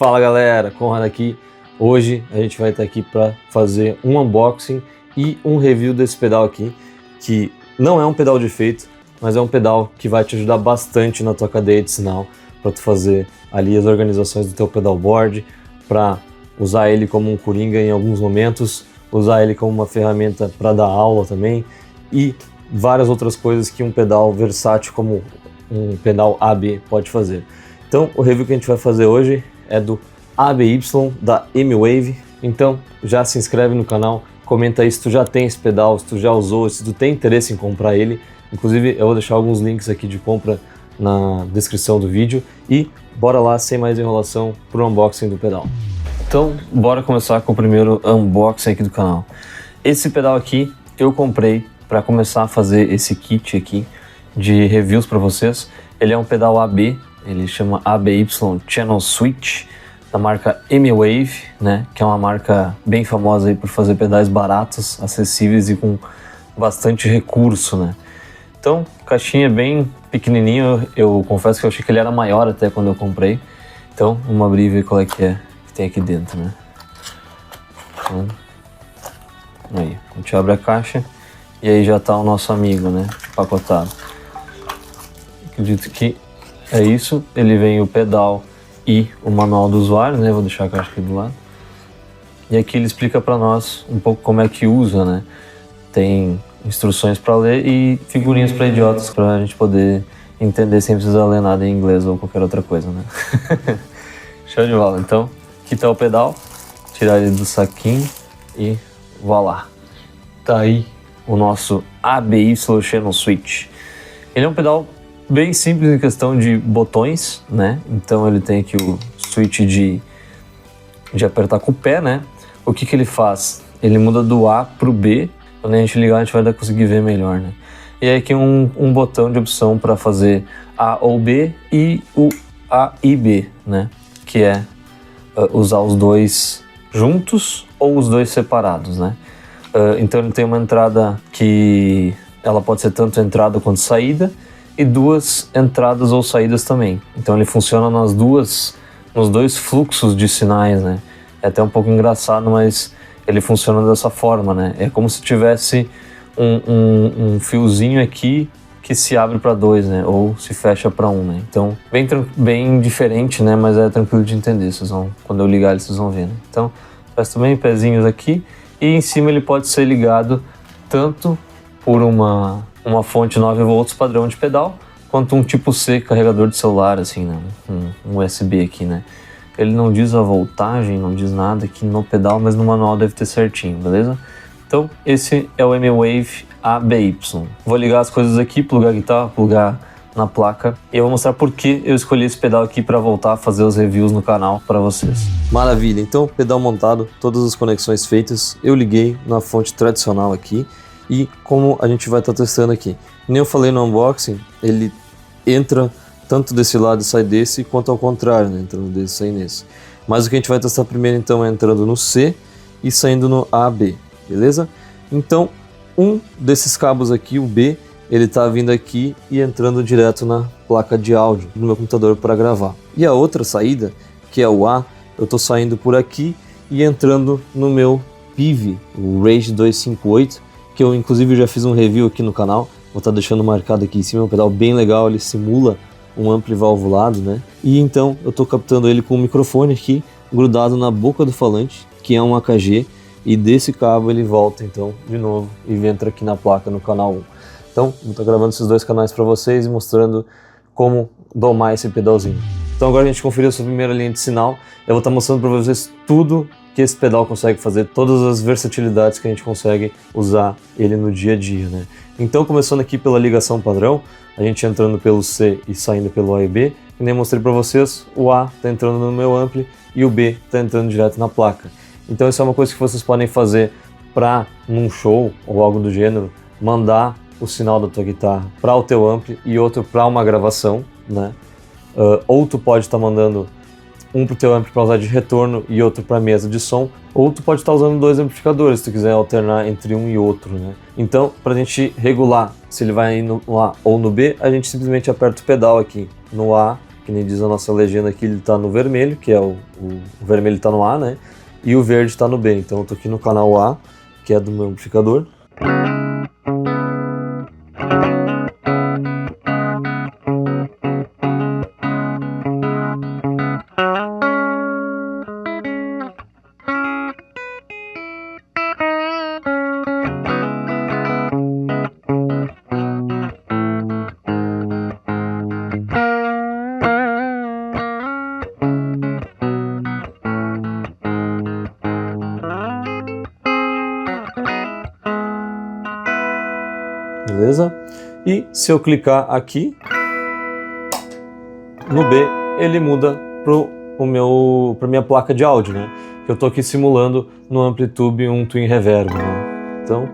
Fala galera, Conrad aqui. Hoje a gente vai estar aqui para fazer um unboxing e um review desse pedal aqui, que não é um pedal de efeito, mas é um pedal que vai te ajudar bastante na tua cadeia de sinal, para tu fazer ali as organizações do teu pedalboard, para usar ele como um coringa em alguns momentos, usar ele como uma ferramenta para dar aula também e várias outras coisas que um pedal versátil como um pedal AB pode fazer. Então o review que a gente vai fazer hoje é do ABY da M-Wave. Então já se inscreve no canal, comenta aí se tu já tem esse pedal, se tu já usou, se tu tem interesse em comprar ele. Inclusive eu vou deixar alguns links aqui de compra na descrição do vídeo e bora lá, sem mais enrolação, pro unboxing do pedal. Então bora começar com o primeiro unboxing aqui do canal. Esse pedal aqui eu comprei para começar a fazer esse kit aqui de reviews para vocês. Ele é um pedal AB, ele chama ABY Channel Switch, da marca M-Wave, né, que é uma marca bem famosa aí por fazer pedais baratos, acessíveis e com bastante recurso, né. Então, caixinha bem pequenininho, eu confesso que eu achei que ele era maior até quando eu comprei. Então, vamos abrir e ver qual é que tem aqui dentro, né. Então, aí, a gente abre a caixa e aí já tá o nosso amigo, né, empacotado. Acredito que é isso, ele vem o pedal e o manual do usuário, né, vou deixar a caixa aqui do lado. E aqui ele explica para nós um pouco como é que usa, né, tem instruções para ler e figurinhas para idiotas para a gente poder entender sem precisar ler nada em inglês ou qualquer outra coisa, né. Show de bola. Então, aqui tá o pedal, tirar ele do saquinho e voilá. Tá aí o nosso ABY Channel Switch. Ele é um pedal bem simples em questão de botões, né? Então ele tem aqui o switch de apertar com o pé, né? O que ele faz? Ele muda do A pro B. Quando a gente ligar, a gente vai conseguir ver melhor, né? E aí aqui um botão de opção para fazer A ou B e o A e B, né? Que é usar os dois juntos ou os dois separados, né? Então ele tem uma entrada que ela pode ser tanto entrada quanto saída, e duas entradas ou saídas também. Então ele funciona nos dois fluxos de sinais, né? É até um pouco engraçado, mas ele funciona dessa forma, né? É como se tivesse um fiozinho aqui que se abre para dois, né? Ou se fecha para um, né? Então bem diferente, né? Mas é tranquilo de entender. Quando eu ligar vocês vão ver, né? Então faz também pezinhos aqui e em cima ele pode ser ligado tanto por uma fonte 9 volts padrão de pedal, quanto um tipo C carregador de celular, assim, né? Um USB aqui, né? Ele não diz a voltagem, não diz nada aqui no pedal, mas no manual deve ter certinho, beleza? Então, esse é o M-Wave ABY. Vou ligar as coisas aqui, plugar a guitarra, plugar na placa, e eu vou mostrar por que eu escolhi esse pedal aqui para voltar a fazer os reviews no canal para vocês. Maravilha, então pedal montado, todas as conexões feitas, eu liguei na fonte tradicional aqui. E como a gente vai estar testando aqui, nem eu falei no unboxing, ele entra tanto desse lado e sai desse, quanto ao contrário, né? Entrando desse e sai nesse. Mas o que a gente vai testar primeiro então é entrando no C e saindo no AB, beleza? Então um desses cabos aqui, o B, ele está vindo aqui e entrando direto na placa de áudio do meu computador para gravar. E a outra saída, que é o A, eu estou saindo por aqui e entrando no meu PIV, o Rage 258, que eu inclusive já fiz um review aqui no canal, vou estar deixando marcado aqui em cima, é um pedal bem legal, ele simula um ampli valvulado, né? E então eu estou captando ele com um microfone aqui, grudado na boca do falante, que é um AKG, e desse cabo ele volta então de novo e entra aqui na placa no canal 1. Então vou estar gravando esses dois canais para vocês e mostrando como domar esse pedalzinho. Então agora a gente conferiu essa primeira linha de sinal, eu vou estar mostrando para vocês tudo que esse pedal consegue fazer, todas as versatilidades que a gente consegue usar ele no dia a dia, né? Então, começando aqui pela ligação padrão, a gente entrando pelo C e saindo pelo A e B, que nem mostrei para vocês, o A está entrando no meu ampli e o B está entrando direto na placa. Então isso é uma coisa que vocês podem fazer para, num show ou algo do gênero, mandar o sinal da tua guitarra para o teu ampli e outro para uma gravação, né? Ou tu pode estar mandando um para o teu ampli para usar de retorno e outro para mesa de som, ou tu pode estar usando dois amplificadores se tu quiser alternar entre um e outro, né? Então, para a gente regular se ele vai no A ou no B, a gente simplesmente aperta o pedal aqui no A que nem diz a nossa legenda aqui, ele está no vermelho, que é o vermelho está no A, né? E o verde está no B. Então eu tô aqui no canal A, que é do meu amplificador. Beleza? E se eu clicar aqui no B, ele muda para minha placa de áudio, né? Que eu tô aqui simulando no Amplitube um Twin Reverb, né? Então,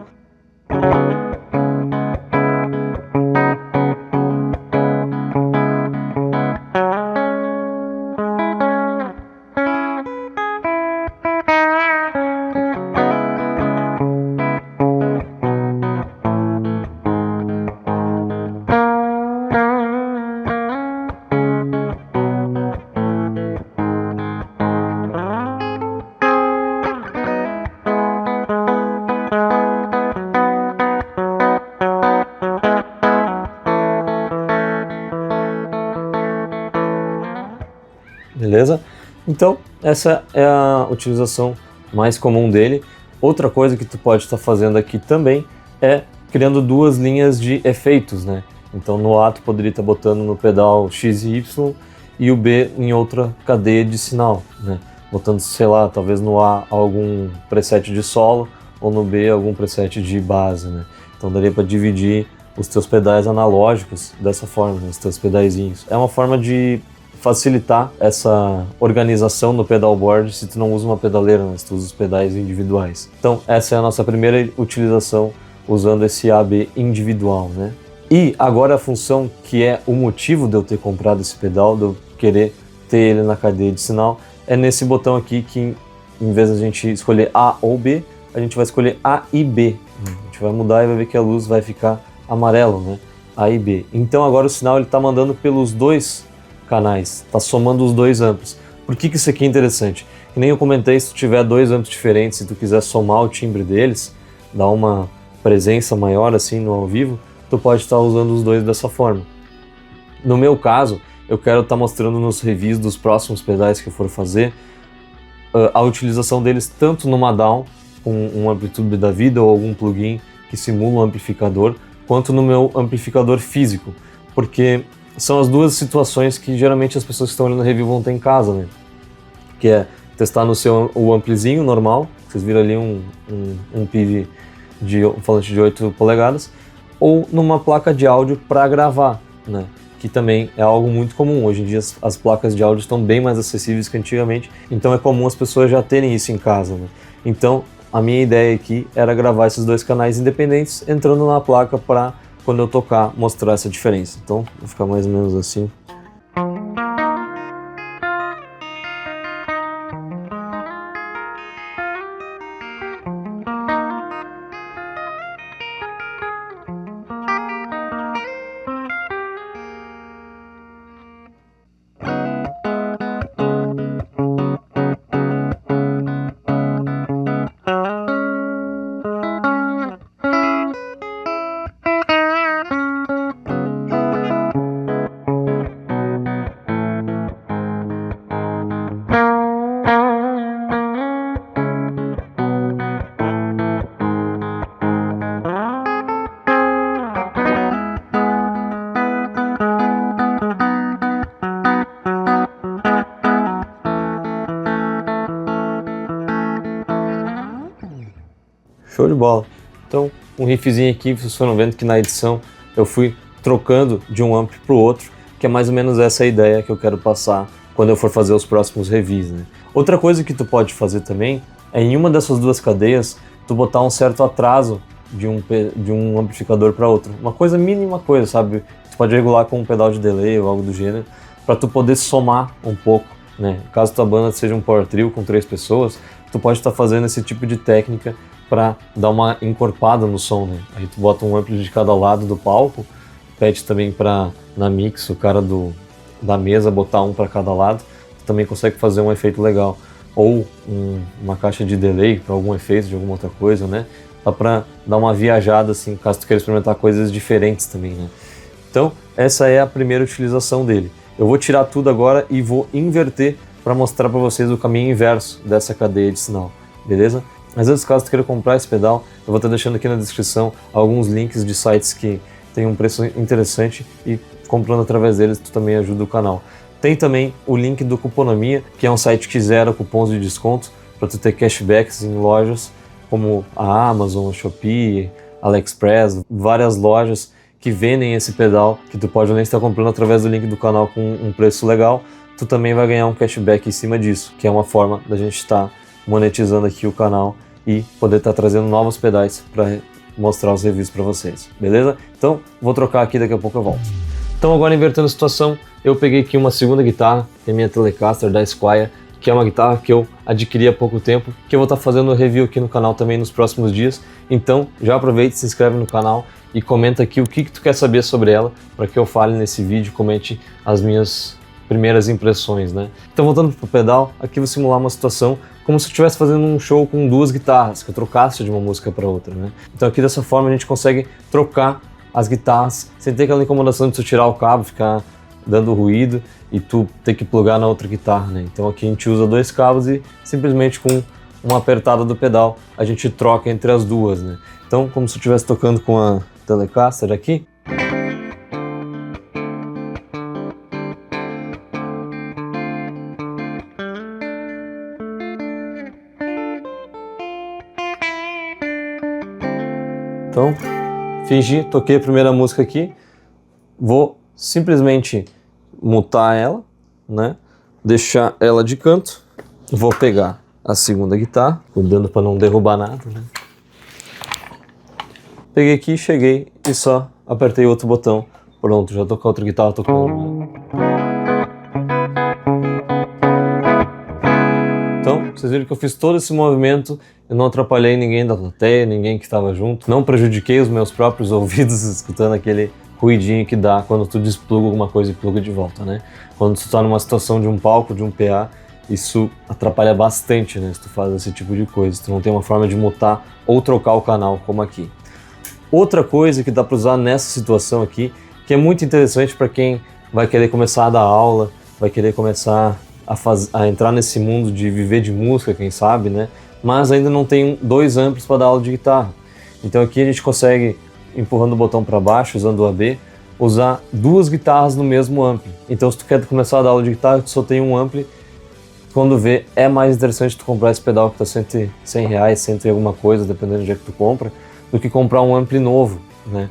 beleza? Então, essa é a utilização mais comum dele. Outra coisa que tu pode estar fazendo aqui também é criando duas linhas de efeitos, né? Então no A tu poderia estar botando no pedal X e Y e o B em outra cadeia de sinal, né? Botando, sei lá, talvez no A algum preset de solo ou no B algum preset de base, né? Então daria para dividir os teus pedais analógicos dessa forma, os teus pedaizinhos. É uma forma de facilitar essa organização no pedalboard se tu não usa uma pedaleira, mas tu usa os pedais individuais. Então essa é a nossa primeira utilização usando esse AB individual, né? E agora a função que é o motivo de eu ter comprado esse pedal, de eu querer ter ele na cadeia de sinal, é nesse botão aqui que em vez de a gente escolher A ou B, a gente vai escolher A e B. A gente vai mudar e vai ver que a luz vai ficar amarela, né? A e B. Então agora o sinal ele está mandando pelos dois canais, está somando os dois amplos. Por que isso aqui é interessante? Que nem eu comentei, se tu tiver dois amplos diferentes, se tu quiser somar o timbre deles, dar uma presença maior assim no ao vivo, tu pode estar usando os dois dessa forma. No meu caso, eu quero estar mostrando nos reviews dos próximos pedais que eu for fazer a utilização deles tanto numa DAW, com um Amplitube da vida ou algum plugin que simula um amplificador, quanto no meu amplificador físico, porque são as duas situações que geralmente as pessoas que estão olhando a review vão ter em casa, né? Que é testar no seu o amplizinho normal, vocês viram ali um PIV um falante de 8 polegadas, ou numa placa de áudio para gravar, né? Que também é algo muito comum. Hoje em dia as placas de áudio estão bem mais acessíveis que antigamente, então é comum as pessoas já terem isso em casa, né? Então a minha ideia aqui era gravar esses dois canais independentes entrando na placa para quando eu tocar mostrar essa diferença. Então vou ficar mais ou menos assim. Show de bola. Então, um riffzinho aqui, vocês foram vendo que na edição eu fui trocando de um amp para o outro, que é mais ou menos essa a ideia que eu quero passar quando eu for fazer os próximos reviews, né? Outra coisa que tu pode fazer também é em uma dessas duas cadeias, tu botar um certo atraso de um amplificador para outro. Uma coisa mínima coisa, sabe? Tu pode regular com um pedal de delay ou algo do gênero, para tu poder somar um pouco, né? Caso tua banda seja um power trio com 3 pessoas, tu pode estar fazendo esse tipo de técnica para dar uma encorpada no som, né? Aí tu bota um ampli de cada lado do palco, pede também para na mix o cara do da mesa, botar um para cada lado, tu também consegue fazer um efeito legal. Ou uma caixa de delay para algum efeito de alguma outra coisa, né? Dá para dar uma viajada assim, caso tu queira experimentar coisas diferentes também, né? Então, essa é a primeira utilização dele. Eu vou tirar tudo agora e vou inverter para mostrar para vocês o caminho inverso dessa cadeia de sinal, beleza? Mas antes, caso tu queira comprar esse pedal, eu vou estar deixando aqui na descrição alguns links de sites que tem um preço interessante e comprando através deles tu também ajuda o canal. Tem também o link do Cuponomia, que é um site que zera cupons de desconto para tu ter cashbacks em lojas como a Amazon, a Shopee, AliExpress, várias lojas que vendem esse pedal, que tu pode além de estar comprando através do link do canal com um preço legal, tu também vai ganhar um cashback em cima disso, que é uma forma da gente estar monetizando aqui o canal e poder estar trazendo novos pedais para mostrar os reviews para vocês, beleza? Então, vou trocar aqui, daqui a pouco eu volto. Então agora invertendo a situação, eu peguei aqui uma segunda guitarra, que é a minha Telecaster da Squier, que é uma guitarra que eu adquiri há pouco tempo, que eu vou estar fazendo review aqui no canal também nos próximos dias. Então já aproveita, se inscreve no canal e comenta aqui o que tu quer saber sobre ela, para que eu fale nesse vídeo, comente as minhas primeiras impressões, né? Então voltando pro pedal, aqui vou simular uma situação como se eu estivesse fazendo um show com duas guitarras, que eu trocasse de uma música para outra, né? Então aqui dessa forma a gente consegue trocar as guitarras sem ter aquela incomodação de tu tirar o cabo, ficar dando ruído e tu ter que plugar na outra guitarra, né? Então aqui a gente usa dois cabos e simplesmente com uma apertada do pedal a gente troca entre as duas, né? Então como se eu estivesse tocando com a Telecaster aqui. Então, fingi, toquei a primeira música aqui, vou simplesmente mutar ela, né? Deixar ela de canto, vou pegar a segunda guitarra, cuidando para não derrubar nada, né? Peguei aqui, cheguei e só apertei outro botão, pronto, já tô com a outra guitarra tocando, né? Então, vocês viram que eu fiz todo esse movimento, eu não atrapalhei ninguém da plateia, ninguém que estava junto, não prejudiquei os meus próprios ouvidos escutando aquele ruidinho que dá quando tu despluga alguma coisa e pluga de volta, né? Quando tu está numa situação de um palco, de um PA, isso atrapalha bastante, né? Se tu faz esse tipo de coisa, se tu não tem uma forma de mutar ou trocar o canal como aqui. Outra coisa que dá para usar nessa situação aqui, que é muito interessante para quem vai querer começar a dar aula, vai querer começar a entrar nesse mundo de viver de música, quem sabe, né? Mas ainda não tem dois amplos para dar aula de guitarra. Então aqui a gente consegue, empurrando o botão para baixo, usando o AB, usar duas guitarras no mesmo ampli. Então se tu quer começar a dar aula de guitarra, tu só tem um ampli, quando vê, é mais interessante tu comprar esse pedal que está R$100, R$100 e alguma coisa, dependendo de onde tu compra, do que comprar um ampli novo, né?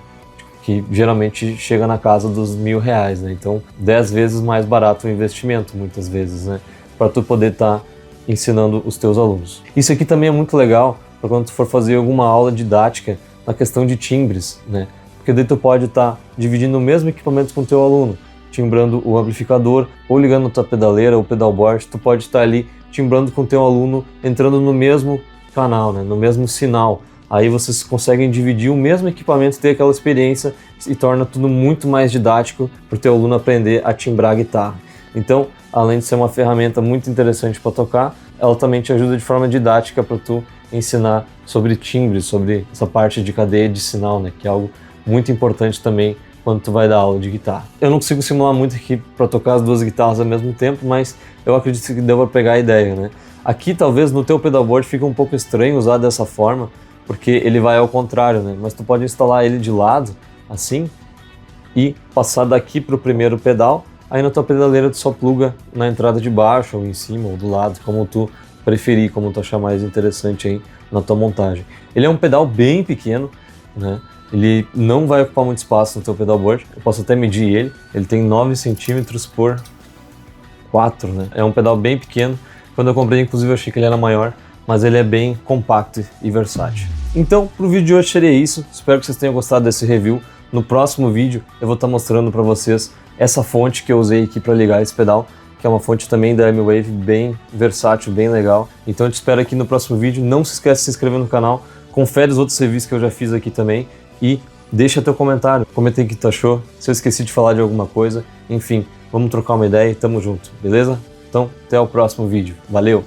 Que geralmente chega na casa dos R$1.000, né? Então 10 vezes mais barato o investimento, muitas vezes, né? Para tu poder estar ensinando os teus alunos. Isso aqui também é muito legal para quando tu for fazer alguma aula didática na questão de timbres, né? Porque daí tu pode estar dividindo o mesmo equipamento com o teu aluno, timbrando o amplificador ou ligando a tua pedaleira ou pedalboard, tu pode estar ali timbrando com o teu aluno, entrando no mesmo canal, né? No mesmo sinal. Aí vocês conseguem dividir o mesmo equipamento, ter aquela experiência e torna tudo muito mais didático para o teu aluno aprender a timbrar a guitarra. Então, além de ser uma ferramenta muito interessante para tocar, ela também te ajuda de forma didática para tu ensinar sobre timbres, sobre essa parte de cadeia de sinal, né? Que é algo muito importante também quando tu vai dar aula de guitarra. Eu não consigo simular muito aqui para tocar as duas guitarras ao mesmo tempo, mas eu acredito que deu para pegar a ideia, né? Aqui talvez no teu pedalboard fica um pouco estranho usar dessa forma, porque ele vai ao contrário, né? Mas tu pode instalar ele de lado, assim, e passar daqui para o primeiro pedal, aí na tua pedaleira tu só pluga na entrada de baixo, ou em cima, ou do lado, como tu preferir, como tu achar mais interessante aí na tua montagem. Ele é um pedal bem pequeno, né? Ele não vai ocupar muito espaço no teu pedalboard, eu posso até medir ele tem 9 centímetros por 4, né? É um pedal bem pequeno, quando eu comprei inclusive eu achei que ele era maior, mas ele é bem compacto e versátil. Então, pro vídeo de hoje seria isso, espero que vocês tenham gostado desse review. No próximo vídeo eu vou estar mostrando para vocês essa fonte que eu usei aqui para ligar esse pedal, que é uma fonte também da M-Wave, bem versátil, bem legal. Então eu te espero aqui no próximo vídeo, não se esquece de se inscrever no canal, confere os outros reviews que eu já fiz aqui também e deixa teu comentário, comenta aí o que tu achou, se eu esqueci de falar de alguma coisa, enfim, vamos trocar uma ideia e tamo junto, beleza? Então, até o próximo vídeo. Valeu!